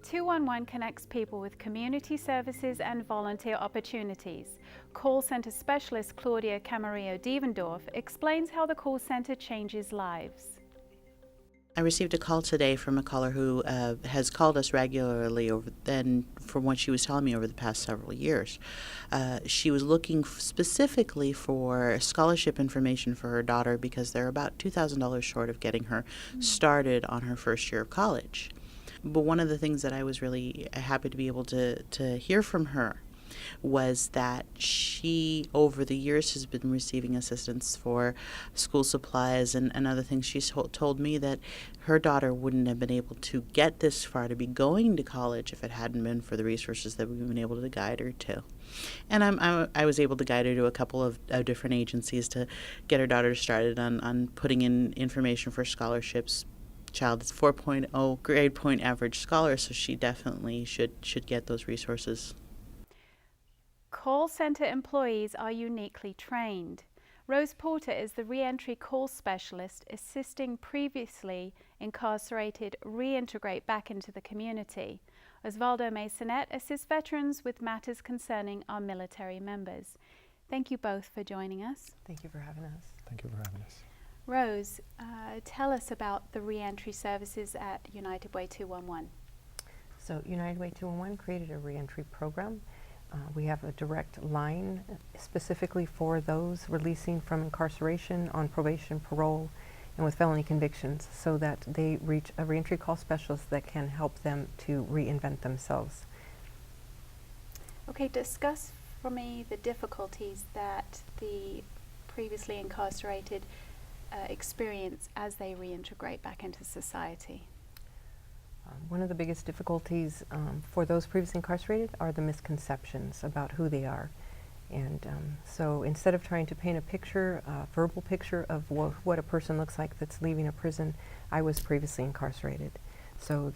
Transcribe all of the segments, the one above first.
211 connects people with community services and volunteer opportunities. Call Center Specialist Claudia Camarillo-Devendorf explains how the call center changes lives. I received a call today from a caller who has called us regularly from what she was telling me over the past several years. She was looking specifically for scholarship information for her daughter because they're about $2,000 short of getting her started on her first year of college. But one of the things that I was really happy to be able to hear from her was that she, over the years, has been receiving assistance for school supplies and other things. She's told me that her daughter wouldn't have been able to get this far, to be going to college, if it hadn't been for the resources that we've been able to guide her to. And I was able to guide her to a couple of different agencies to get her daughter started on putting in information for scholarships. Child is 4.0 grade point average scholar, so she definitely should get those resources. Call center employees are uniquely trained. Rose Porter is the reentry call specialist assisting previously incarcerated reintegrate back into the community. Osvaldo Masonet assists veterans with matters concerning our military members. Thank you both for joining us. Thank you for having us. Thank you for having us. Rose, tell us about the reentry services at United Way 211. So United Way 211 created a reentry program. We have a direct line specifically for those releasing from incarceration on probation, parole, and with felony convictions, so that they reach a reentry call specialist that can help them to reinvent themselves. Okay, discuss for me the difficulties that the previously incarcerated experience as they reintegrate back into society. One of the biggest difficulties for those previously incarcerated are the misconceptions about who they are. And so instead of trying to paint a picture, a verbal picture of what a person looks like that's leaving a prison, I was previously incarcerated. So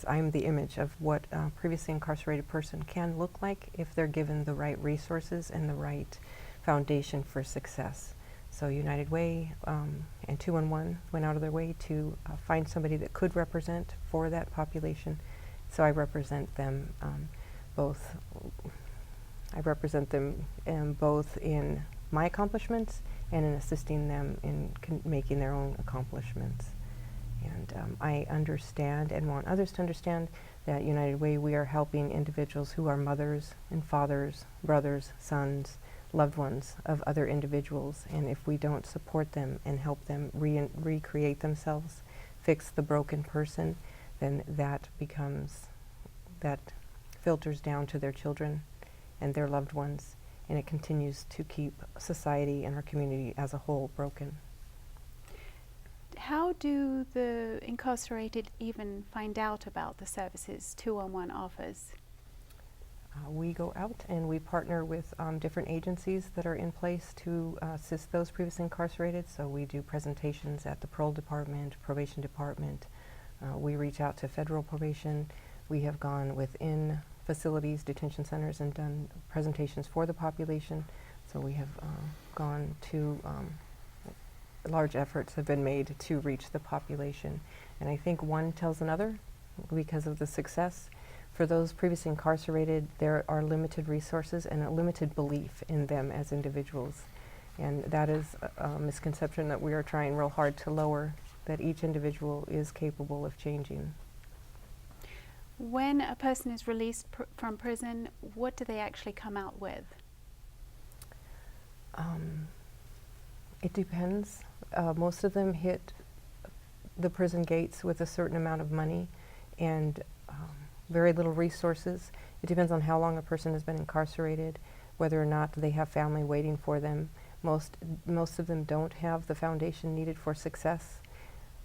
I'm the image of what a previously incarcerated person can look like if they're given the right resources and the right foundation for success. So United Way and 211 went out of their way to find somebody that could represent for that population. So I represent them both. I represent them both in my accomplishments and in assisting them in making their own accomplishments. And I understand and want others to understand that United Way, we are helping individuals who are mothers and fathers, brothers, sons, loved ones of other individuals, and if we don't support them and help them recreate themselves, fix the broken person, then that filters down to their children and their loved ones, and it continues to keep society and our community as a whole broken. How do the incarcerated even find out about the services 211 offers? We go out and we partner with different agencies that are in place to assist those previously incarcerated. So we do presentations at the parole department, probation department. We reach out to federal probation. We have gone within facilities, detention centers, and done presentations for the population. So we have gone to, large efforts have been made to reach the population. And I think one tells another because of the success. For those previously incarcerated, there are limited resources and a limited belief in them as individuals. And that is a misconception that we are trying real hard to lower, that each individual is capable of changing. When a person is released from prison, what do they actually come out with? It depends. Most of them hit the prison gates with a certain amount of money and very little resources. It depends on how long a person has been incarcerated, whether or not they have family waiting for them. Most of them don't have the foundation needed for success.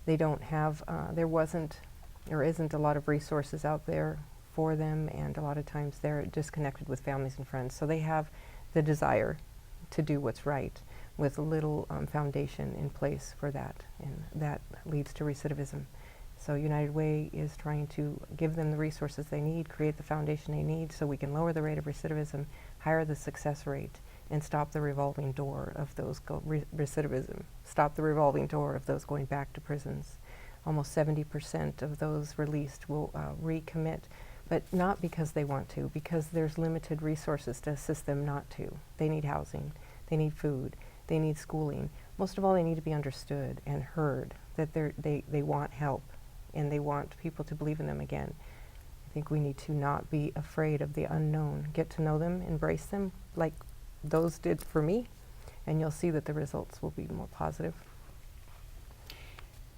They don't have, there isn't a lot of resources out there for them, and a lot of times they're disconnected with families and friends. So they have the desire to do what's right with little foundation in place for that, and that leads to recidivism. So United Way is trying to give them the resources they need, create the foundation they need so we can lower the rate of recidivism, higher the success rate, and stop the revolving door of those stop the revolving door of those going back to prisons. almost 70% of those released will recommit, but not because they want to, because there's limited resources to assist them not to. They need housing, they need food, they need schooling. Most of all, they need to be understood and heard, that they want help and they want people to believe in them again. I think we need to not be afraid of the unknown. Get to know them, embrace them like those did for me, and you'll see that the results will be more positive.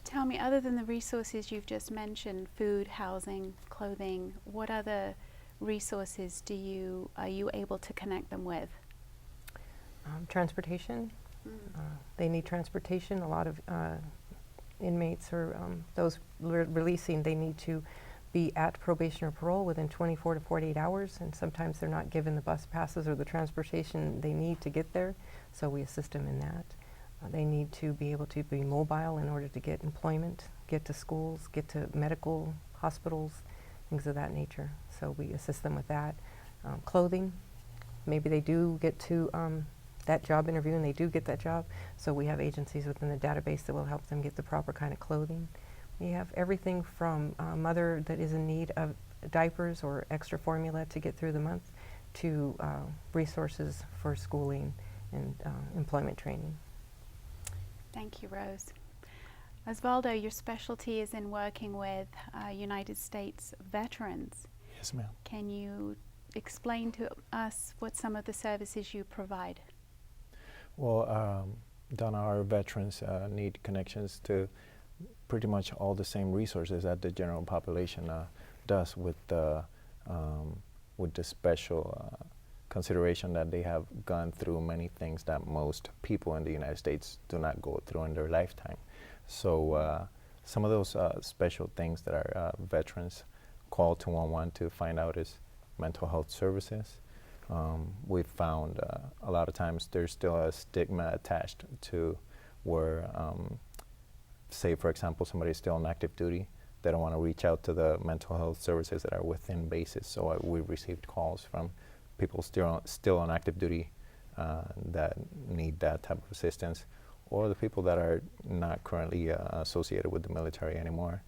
Tell me, other than the resources you've just mentioned, food, housing, clothing, what other resources are you able to connect them with? Transportation. They need transportation. A lot of inmates or those releasing, they need to be at probation or parole within 24 to 48 hours, and sometimes they're not given the bus passes or the transportation they need to get there, so we assist them in that. They need to be able to be mobile in order to get employment, get to schools, get to medical hospitals, things of that nature. So we assist them with that. Clothing, maybe they do get to that job interview and they do get that job, so we have agencies within the database that will help them get the proper kind of clothing. We have everything from a mother that is in need of diapers or extra formula to get through the month to resources for schooling and employment training. Thank you, Rose. Osvaldo, your specialty is in working with United States veterans. Yes, ma'am. Can you explain to us what some of the services you provide? Well, Donna, our veterans need connections to pretty much all the same resources that the general population does, with the special consideration that they have gone through many things that most people in the United States do not go through in their lifetime. So some of those special things that our veterans call 211 to find out is mental health services. We've found a lot of times there's still a stigma attached to where, say for example, somebody's still on active duty, they don't want to reach out to the mental health services that are within bases. So we've received calls from people still on active duty that need that type of assistance, or the people that are not currently associated with the military anymore.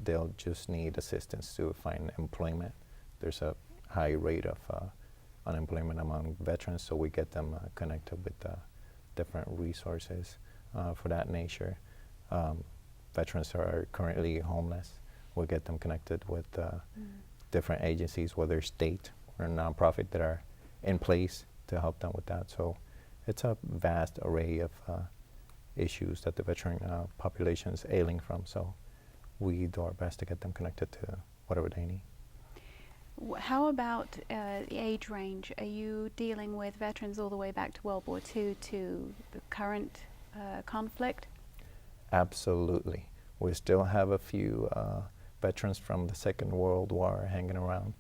They'll just need assistance to find employment. There's a high rate of unemployment among veterans, so we get them connected with different resources for that nature. Veterans are currently homeless. We get them connected with different agencies, whether state or nonprofit, that are in place to help them with that. So it's a vast array of issues that the veteran population is ailing from. So we do our best to get them connected to whatever they need. How about the age range? Are you dealing with veterans all the way back to World War II to the current conflict? Absolutely. We still have a few veterans from the Second World War hanging around.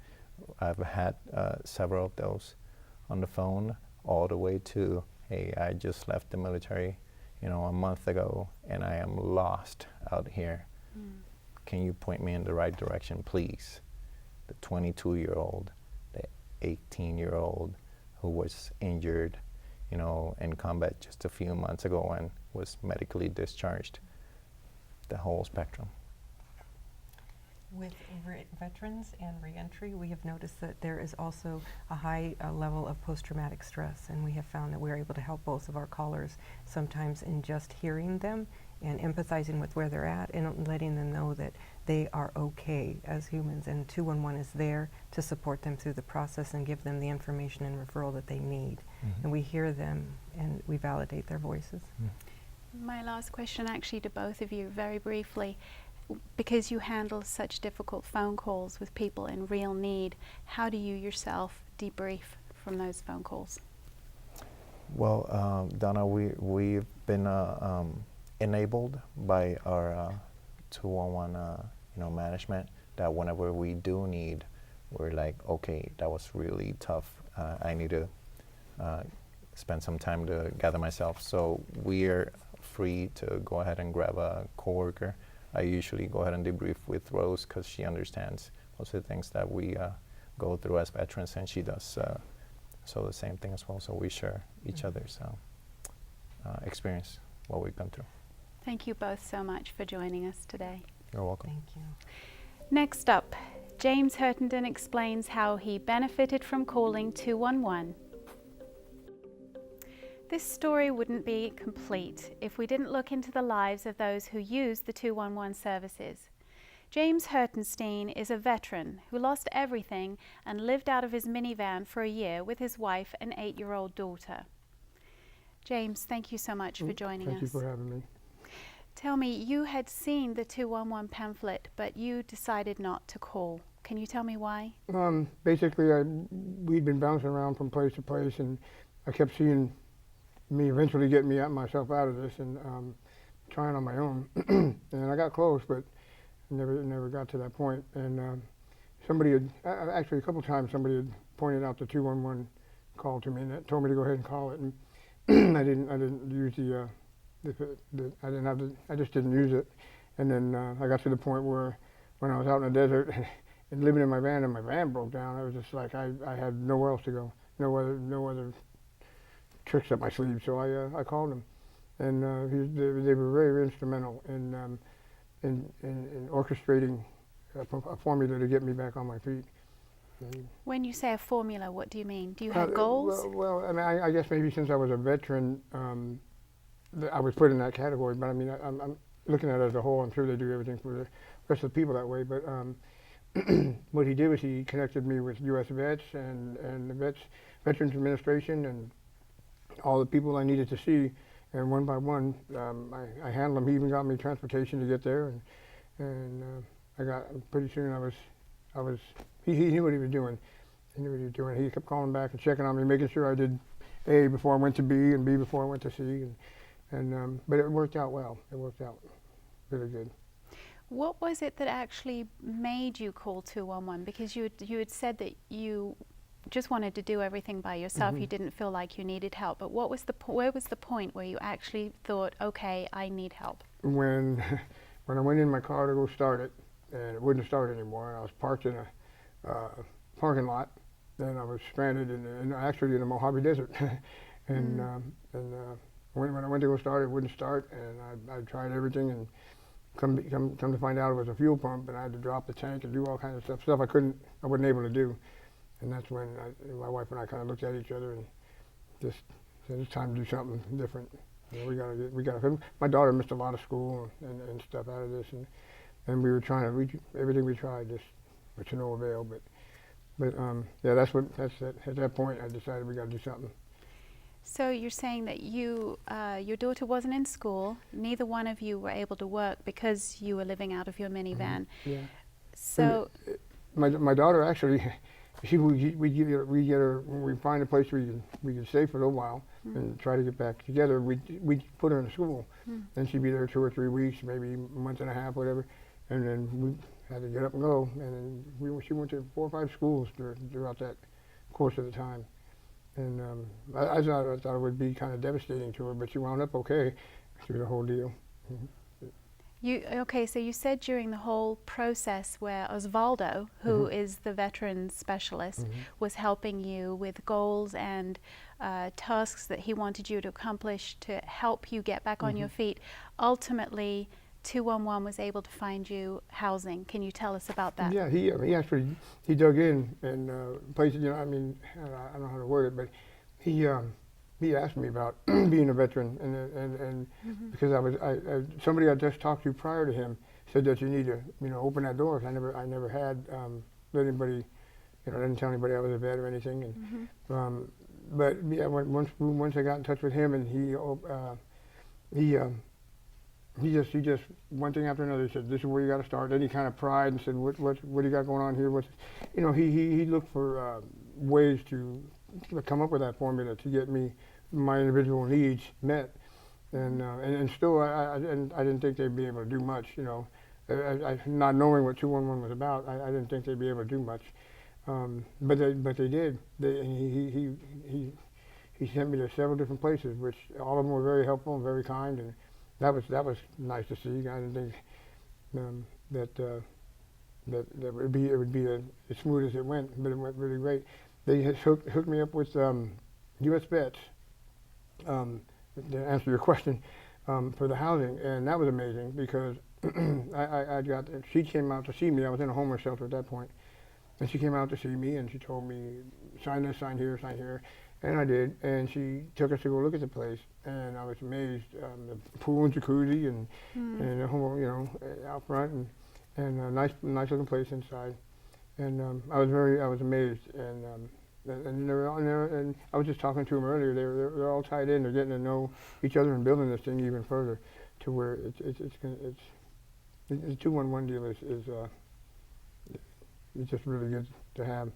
I've had several of those on the phone, all the way to, hey, I just left the military, a month ago, and I am lost out here. Can you point me in the right direction, please? The 22-year-old, the 18-year-old who was injured, in combat just a few months ago and was medically discharged. The whole spectrum. With veterans and reentry, we have noticed that there is also a high level of post-traumatic stress, and we have found that we're able to help both of our callers sometimes in just hearing them and empathizing with where they're at and letting them know that they are okay as humans, and 211 is there to support them through the process and give them the information and referral that they need. And we hear them and we validate their voices. My last question actually to both of you, very briefly, because you handle such difficult phone calls with people in real need, how do you yourself debrief from those phone calls? Well, Donna, we've been enabled by our 211 management, that whenever we do need, we're like, okay, that was really tough. I need to spend some time to gather myself. So we're free to go ahead and grab a coworker. I usually go ahead and debrief with Rose because she understands most of the things that we go through as veterans, and she does so the same thing as well. So we share each other's experience, what we've gone through. Thank you both so much for joining us today. You're welcome. Thank you. Next up, James Hertenden explains how he benefited from calling 211. This story wouldn't be complete if we didn't look into the lives of those who use the 211 services. James Hertenstein is a veteran who lost everything and lived out of his minivan for a year with his wife and 8-year-old daughter. James, thank you so much for joining us. Thank you for having me. Tell me, you had seen the 211 pamphlet, but you decided not to call. Can you tell me why? Basically, we'd been bouncing around from place to place, and I kept seeing me eventually get myself out of this and trying on my own. And I got close, but never got to that point. And somebody had, actually a couple times, somebody had pointed out the 211 call to me and told me to go ahead and call it. And I didn't use I just didn't use it. And then I got to the point where when I was out in the desert and living in my van and my van broke down, I was just like, I had nowhere else to go, no other tricks up my sleeve. So I called them, and they were very instrumental in orchestrating a formula to get me back on my feet. When you say a formula, what do you mean? Do you have goals? Well, I mean, I guess maybe since I was a veteran, I was put in that category. But I mean, I'm looking at it as a whole. I'm sure they do everything for the rest of the people that way. But what he did was he connected me with U.S. Vets and the Veterans Administration and all the people I needed to see. And one by one, I handled them. He even got me transportation to get there. And I got, pretty soon he knew what he was doing. He knew what he was doing. He kept calling back and checking on me, making sure I did A before I went to B and B before I went to C. But it worked out well. It worked out really good. What was it that actually made you call 211? Because you had said that you just wanted to do everything by yourself. You didn't feel like you needed help. But where was the point where you actually thought, okay, I need help? When I went in my car to go start it, and it wouldn't start anymore, and I was parked in a parking lot, then I was stranded actually in the Mojave Desert. When I went to go start it, wouldn't start, and I tried everything, and come to find out it was a fuel pump, and I had to drop the tank and do all kinds of stuff I wasn't able to do. And that's when my wife and I kind of looked at each other and just said, it's time to do something different. You know, we gotta. My daughter missed a lot of school and stuff out of this, and we were trying to everything we tried, just to no avail. But yeah, at that point I decided we got to do something. So you're saying that your daughter wasn't in school. Neither one of you were able to work because you were living out of your minivan. Yeah. So my daughter actually, we find a place we can stay for a little while and try to get back together. We put her in school, and she'd be there 2 or 3 weeks, maybe a month and a half, whatever, and then we had to get up and go. And then she went to 4 or 5 schools throughout that course of the time. And I thought it would be kind of devastating to her, but she wound up okay through the whole deal. Okay, so you said during the whole process where Osvaldo, who is the veterans specialist, was helping you with goals and tasks that he wanted you to accomplish to help you get back on your feet, ultimately 211 was able to find you housing. Can you tell us about that? Yeah, he actually dug in and places. You know, I mean, I don't know how to word it, but he asked me about being a veteran, and because somebody I just talked to prior to him said that you need to open that door. I never had let anybody, I didn't tell anybody I was a vet or anything. And but yeah, once I got in touch with him, and he just one thing after another. He said, "This is where you got to start." Then he kind of pried and said, "What do you got going on here?" He looked for ways to come up with that formula to get me my individual needs met, and still I didn't think they'd be able to do much. Not knowing what 211 was about, I didn't think they'd be able to do much, but they did. He sent me to several different places, which all of them were very helpful and very kind, and that was nice to see. I didn't think that it would be as smooth as it went, but it went really great. They had hooked me up with U.S. Vets. To answer your question, for the housing, and that was amazing because she came out to see me. I was in a homeless shelter at that point, and she came out to see me, and she told me, sign this, sign here, and I did. And she took us to go look at the place, and I was amazed. The pool and jacuzzi, and the whole, out front, and a nice looking place inside. And I was amazed, and and I was just talking to them earlier. They're all tied in. They're getting to know each other and building this thing even further, to where the 211 deal is it's just really good to have.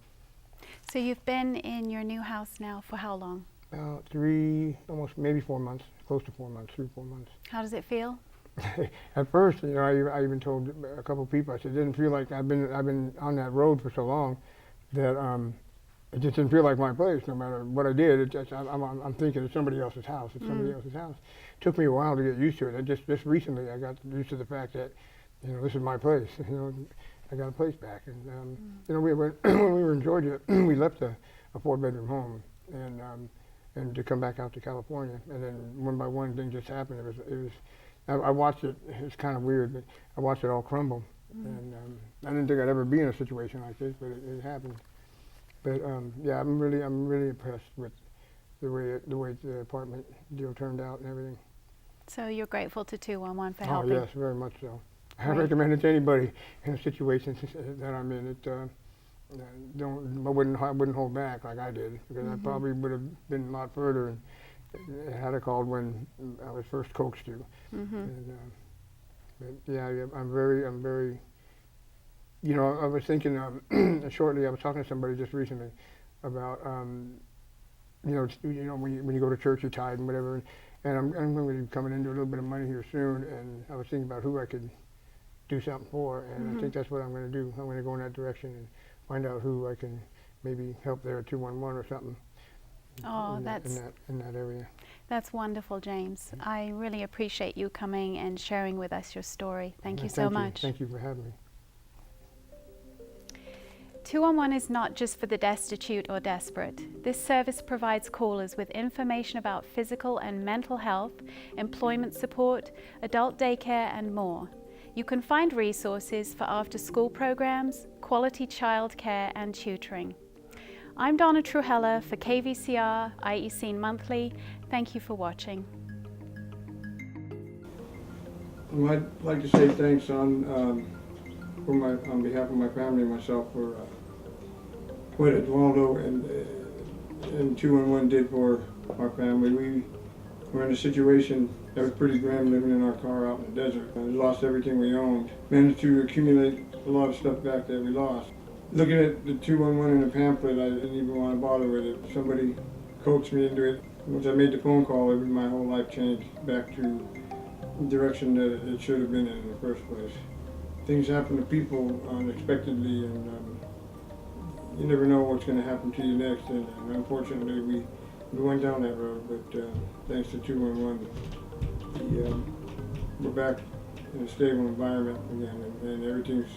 So you've been in your new house now for how long? About 3, almost maybe 4 months, close to 4 months, 3 or 4 months. How does it feel? At first, I even told a couple of people, I said, it didn't feel like I've been on that road for so long that it just didn't feel like my place. No matter what I did, I'm thinking it's somebody else's house. It's somebody else's house. It took me a while to get used to it. And just recently, I got used to the fact that, this is my place. I got a place back. And when we were in Georgia, we left a 4-bedroom home and to come back out to California. And then one by one, things just happened. It was. I watched it. It's kind of weird, but I watched it all crumble. And I didn't think I'd ever be in a situation like this, but it happened. But yeah, I'm really impressed with the way the apartment deal turned out and everything. So you're grateful to 211 for Oh helping? yes, very much so. I Great. recommend it to anybody in a situation that I'm in. I wouldn't hold back like I did, because I probably would have been a lot further and had I called when I was first coaxed to. And, but yeah, I'm very. I was thinking shortly. I was talking to somebody just recently about when you go to church, you tithe and whatever. And I'm going to be coming into a little bit of money here soon, and I was thinking about who I could do something for, and I think that's what I'm going to do. I'm going to go in that direction and find out who I can maybe help there at 211 or something. Oh, in that area. That's wonderful, James. I really appreciate you coming and sharing with us your story. Thank you so much. Thank you for having me. 211 is not just for the destitute or desperate. This service provides callers with information about physical and mental health, employment support, adult daycare, and more. You can find resources for after-school programs, quality childcare, and tutoring. I'm Donna Trujella for KVCR IE Scene Monthly. Thank you for watching. I'd like to say thanks on behalf of my family and myself for what Eduardo and 211 did for our family. We were in a situation that was pretty grim, living in our car out in the desert. We lost everything we owned. Managed to accumulate a lot of stuff back that we lost. Looking at the 211 in the pamphlet, I didn't even want to bother with it. Somebody coaxed me into it. Once I made the phone call, my whole life changed back to the direction that it should have been in the first place. Things happen to people unexpectedly, and you never know what's going to happen to you next. And unfortunately, we went down that road, but thanks to 211, we're back in a stable environment again, and everything's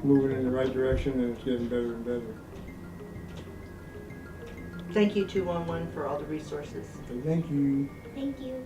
moving in the right direction, and it's getting better and better. Thank you, 211, for all the resources. So thank you. Thank you.